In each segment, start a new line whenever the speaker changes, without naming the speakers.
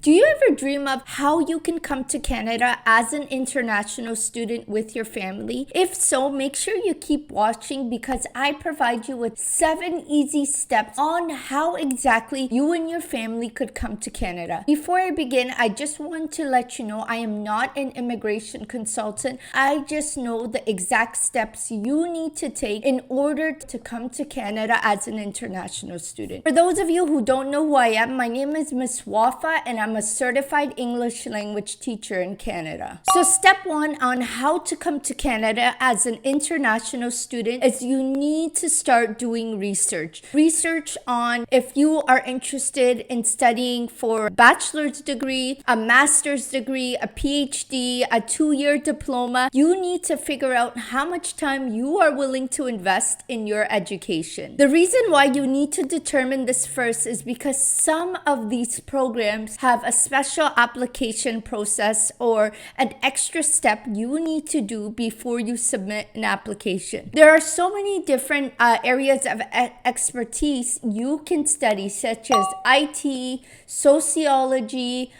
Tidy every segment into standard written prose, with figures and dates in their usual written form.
Do you ever dream of how you can come to Canada as an international student with your family? If so, make sure you keep watching because I provide you with 7 easy steps on how exactly you and your family could come to Canada. Before I begin, I just want to let you know I am not an immigration consultant. I just know the exact steps you need to take in order to come to Canada as an international student. For those of you who don't know who I am, my name is Miss Wafa and I'm a certified English language teacher in Canada. So step 1 on how to come to Canada as an international student is you need to start doing research. Research on if you are interested in studying for a bachelor's degree, a master's degree, a PhD, a 2-year diploma. You need to figure out how much time you are willing to invest in your education. The reason why you need to determine this first is because some of these programs have a special application process or an extra step you need to do before you submit an application. There are so many different areas of expertise you can study, such as IT, sociology,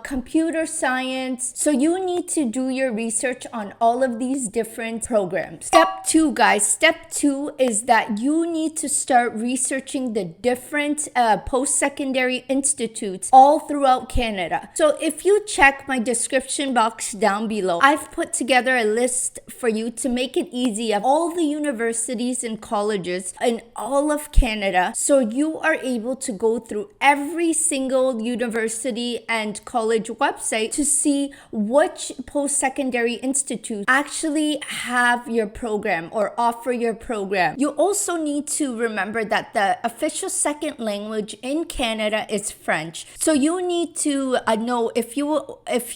computer science. So you need to do your research on all of these different programs. Step 2, guys. Step 2 is that you need to start researching the different post-secondary institutes all throughout Canada. So if you check my description box down below, I've put together a list for you to make it easy of all the universities and colleges in all of Canada. So you are able to go through every single university and college website to see which post-secondary institutes actually have your program or offer your program. You also need to remember that the official second language in Canada is French. So you need to know if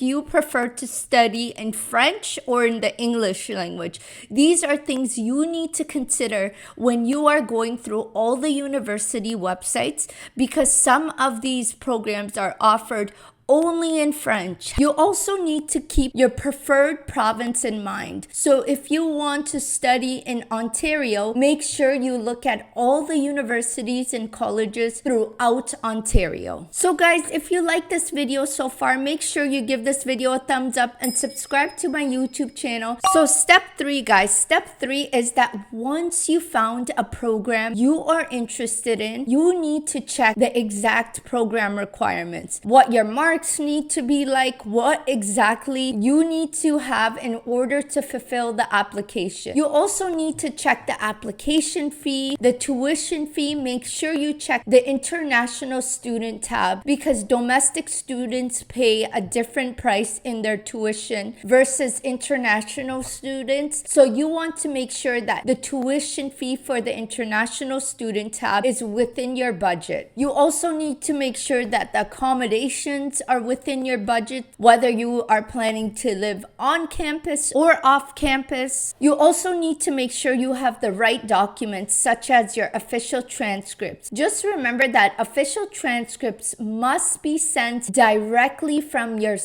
you prefer to study in French or in the English language. These are things you need to consider when you are going through all the university websites, because some of these programs are offered only in French. You also need to keep your preferred province in mind. So if you want to study in Ontario, make sure you look at all the universities and colleges throughout Ontario. So guys, if you like this video so far, make sure you give this video a thumbs up and subscribe to my YouTube channel. So step 3, guys. Step 3 is that once you found a program you are interested in, you need to check the exact program requirements. What your marks need to be like, what exactly you need to have in order to fulfill the application. You also need to check the application fee, the tuition fee. Make sure you check the international student tab, because domestic students pay a different price in their tuition versus international students. So you want to make sure that the tuition fee for the international student tab is within your budget. You also need to make sure that the accommodations are within your budget, whether you are planning to live on campus or off campus. You also need to make sure you have the right documents, such as your official transcripts. Just remember that official transcripts must be sent directly from your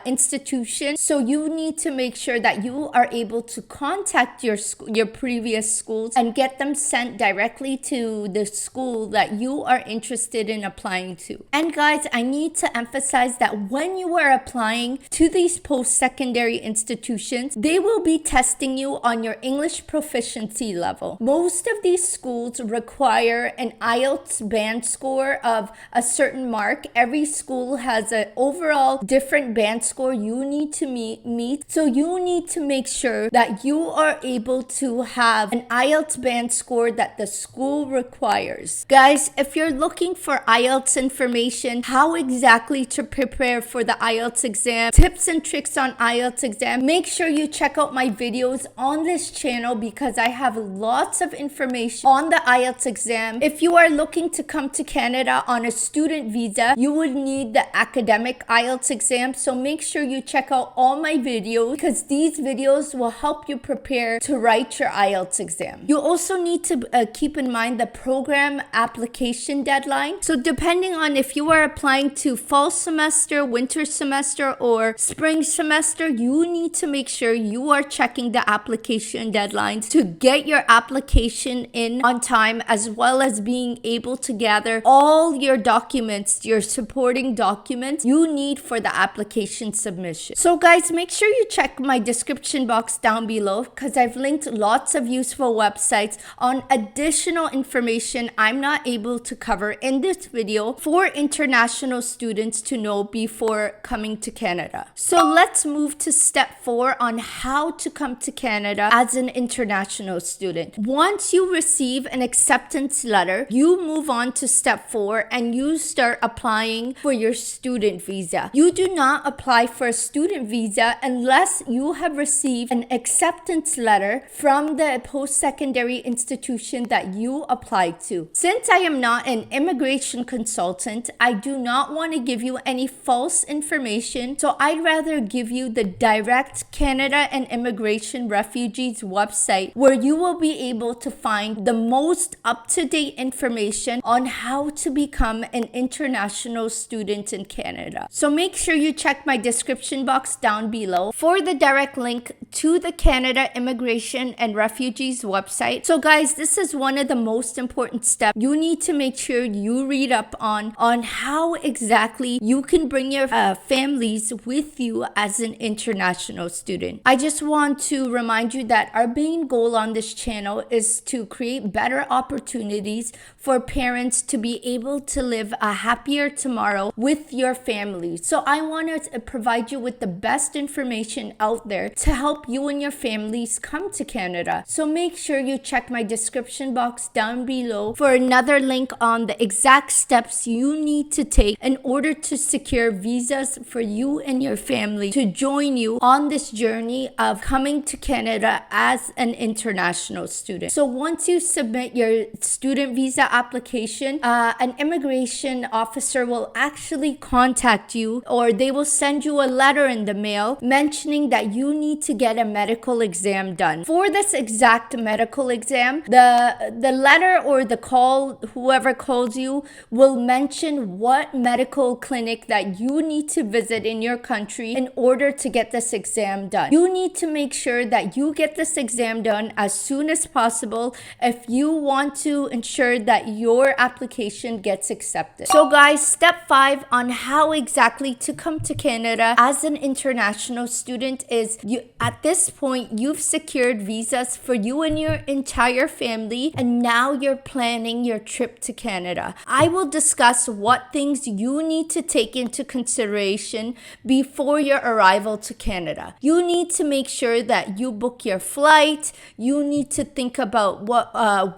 institution. So you need to make sure that you are able to contact your previous schools and get them sent directly to the school that you are interested in applying to. And guys, I need to emphasize that when you are applying to these post-secondary institutions, they will be testing you on your English proficiency level. Most of these schools require an IELTS band score of a certain mark. Every school has an overall different band score you need to meet. So you need to make sure that you are able to have an IELTS band score that the school requires. Guys, if you're looking for IELTS information, how exactly to prepare for the IELTS exam, tips and tricks on IELTS exam, make sure you check out my videos on this channel, because I have lots of information on the IELTS exam. If you are looking to come to Canada on a student visa, you would need the academic IELTS exam. So make sure you check out all my videos, because these videos will help you prepare to write your IELTS exam. You also need to keep in mind the program application deadline. So depending on if you are applying to fall semester semester, winter semester, or spring semester, you need to make sure you are checking the application deadlines to get your application in on time, as well as being able to gather all your documents, your supporting documents you need for the application submission. So guys, make sure you check my description box down below because I've linked lots of useful websites on additional information I'm not able to cover in this video for international students to know before coming to Canada. So let's move to step 4 on how to come to Canada as an international student. Once you receive an acceptance letter, you move on to step 4 and you start applying for your student visa. You do not apply for a student visa unless you have received an acceptance letter from the post-secondary institution that you applied to. Since I am not an immigration consultant, I do not want to give you any false information, so I'd rather give you the direct Canada and Immigration Refugees website, where you will be able to find the most up-to-date information on how to become an international student in Canada. So make sure you check my description box down below for the direct link to the Canada Immigration and Refugees website. So guys, this is one of the most important steps you need to make sure you read up on how exactly you can bring your families with you as an international student. I just want to remind you that our main goal on this channel is to create better opportunities for parents to be able to live a happier tomorrow with your family. So I want to provide you with the best information out there to help you and your families come to Canada. So make sure you check my description box down below for another link on the exact steps you need to take in order to secure visas for you and your family to join you on this journey of coming to Canada as an international student. So once you submit your student visa application, an immigration officer will actually contact you, or they will send you a letter in the mail mentioning that you need to get a medical exam done. For this exact medical exam, the letter or the call, whoever calls you, will mention what medical clinic that you need to visit in your country in order to get this exam done. You need to make sure that you get this exam done as soon as possible if you want to ensure that your application gets accepted. So guys, step 5 on how exactly to come to Canada as an international student is, at this point you've secured visas for you and your entire family, and now you're planning your trip to Canada. I will discuss what things you need to take into consideration before your arrival to Canada. You need to make sure that you book your flight. You need to think about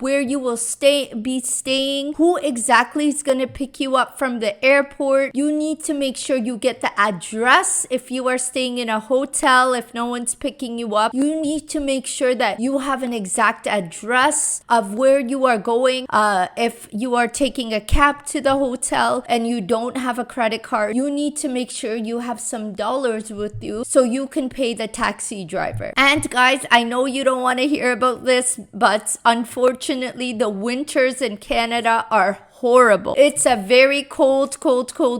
where you will be staying, who exactly is going to pick you up from the airport. You need to make sure you get the address if you are staying in a hotel, if no one's picking you up. You need to make sure that you have an exact address of where you are going. If you are taking a cab to the hotel and you don't have a credit card, you need to make sure you have some dollars with you so you can pay the taxi driver. And guys, I know you don't want to hear about this, but unfortunately the winters in Canada are horrible. It's a very cold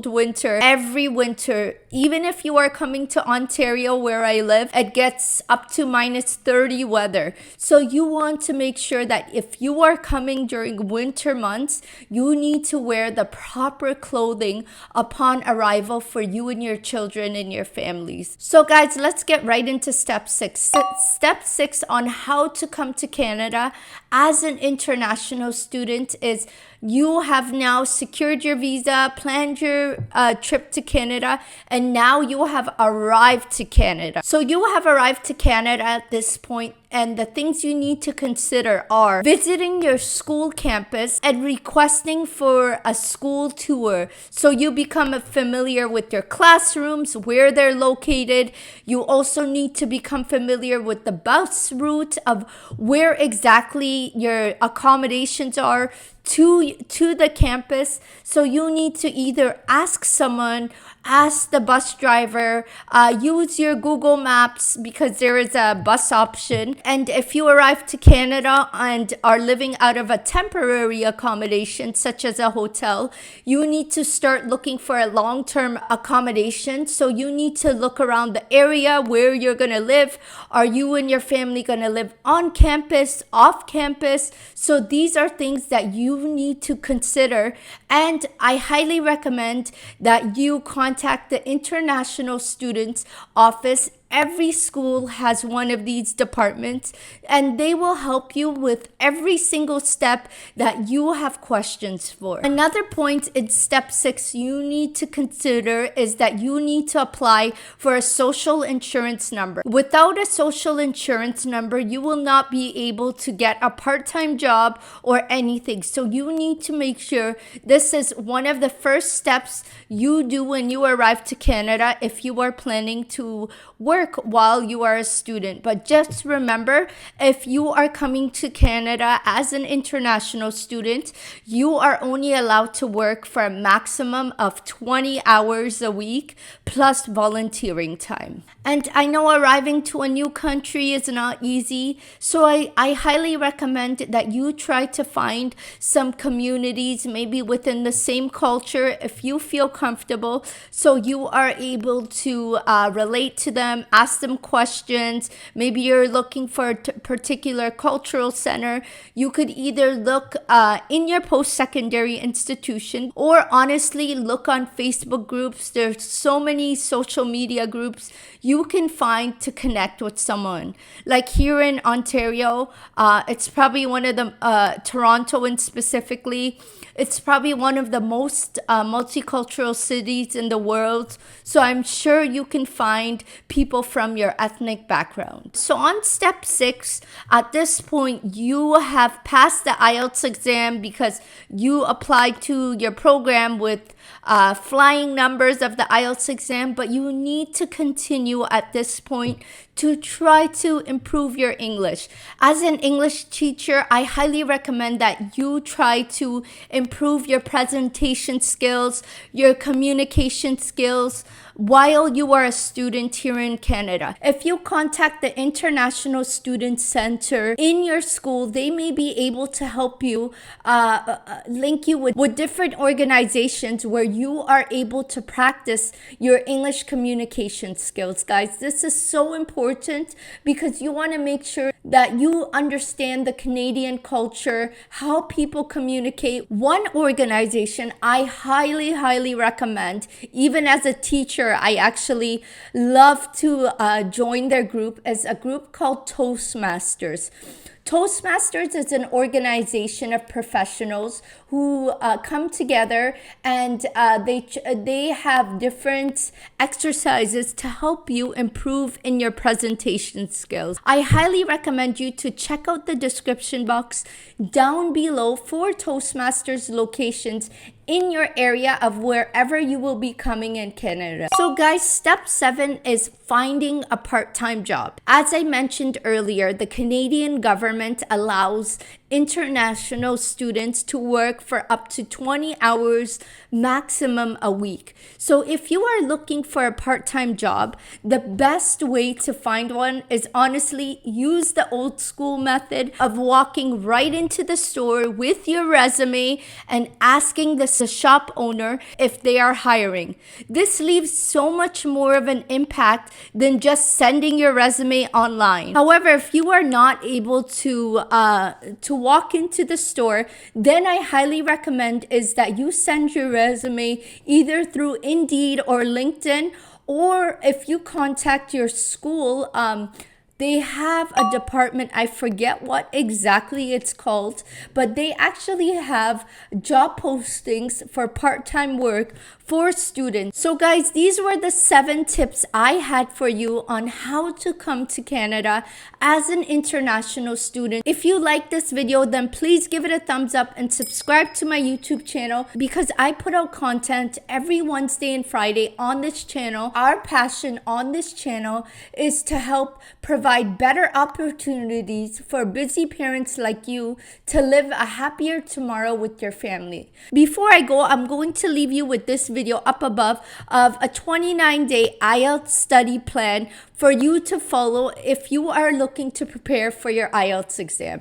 winter. Every winter, even if you are coming to Ontario where I live, it gets up to -30 weather. So you want to make sure that if you are coming during winter months, you need to wear the proper clothing upon arrival for you and your children and your families. So guys, let's get right into step 6. Step 6 on how to come to Canada as an international student is, you have now secured your visa, planned your trip to Canada, and now you have arrived to Canada. So you have arrived to Canada at this point, and the things you need to consider are visiting your school campus and requesting for a school tour. So you become familiar with your classrooms, where they're located. You also need to become familiar with the bus route of where exactly your accommodations are to the campus. So you need to either ask someone ask the bus driver, use your Google Maps because there is a bus option. And if you arrive to Canada and are living out of a temporary accommodation, such as a hotel, you need to start looking for a long-term accommodation. So you need to look around the area where you're going to live. Are you and your family going to live on campus, off campus? So these are things that you need to consider. And I highly recommend that you contact the International Students Office. Every school has one of these departments, and they will help you with every single step that you have questions for. Another point in step 6 you need to consider is that you need to apply for a social insurance number. Without a social insurance number, you will not be able to get a part-time job or anything. So you need to make sure this is one of the first steps you do when you arrive to Canada if you are planning to work while you are a student. But just remember, if you are coming to Canada as an international student, you are only allowed to work for a maximum of 20 hours a week plus volunteering time. And I know arriving to a new country is not easy, so I highly recommend that you try to find some communities maybe within the same culture if you feel comfortable, so you are able to relate to them, ask them questions. Maybe you're looking for a particular cultural center. You could either look in your post-secondary institution, or honestly look on Facebook groups. There's so many social media groups you can find to connect with someone. Like here in Ontario, it's probably one of the Toronto, and specifically it's probably one of the most multicultural cities in the world. So I'm sure you can find people from your ethnic background. So on step 6, at this point, you have passed the IELTS exam because you applied to your program with flying numbers of the IELTS exam, but you need to continue at this point to try to improve your English. As an English teacher, I highly recommend that you try to improve your presentation skills, your communication skills while you are a student here in Canada. If you contact the International Student Center in your school, they may be able to help you, link you with different organizations where you are able to practice your English communication skills. Guys, this is so important because you want to make sure that you understand the Canadian culture, how people communicate. One organization I highly recommend, even as a teacher, I actually love to join their group, is a group called Toastmasters. Toastmasters is an organization of professionals who come together, and they have different exercises to help you improve in your presentation skills. I highly recommend you to check out the description box down below for Toastmasters locations in your area of wherever you will be coming in Canada. So guys, step 7 is finding a part-time job. As I mentioned earlier, the Canadian government allows international students to work for up to 20 hours maximum a week. So if you are looking for a part-time job, the best way to find one is honestly use the old school method of walking right into the store with your resume and asking the shop owner if they are hiring. This leaves so much more of an impact than just sending your resume online. However, if you are not able to walk into the store, then I highly recommend is that you send your resume either through Indeed or LinkedIn, or if you contact your school, they have a department, I forget what exactly it's called, but they actually have job postings for part-time work for students. So guys, these were the 7 tips I had for you on how to come to Canada as an international student. If you like this video, then please give it a thumbs up and subscribe to my YouTube channel because I put out content every Wednesday and Friday on this channel. Our passion on this channel is to help provide provide better opportunities for busy parents like you to live a happier tomorrow with your family. Before I go, I'm going to leave you with this video up above of a 29-day IELTS study plan for you to follow if you are looking to prepare for your IELTS exam.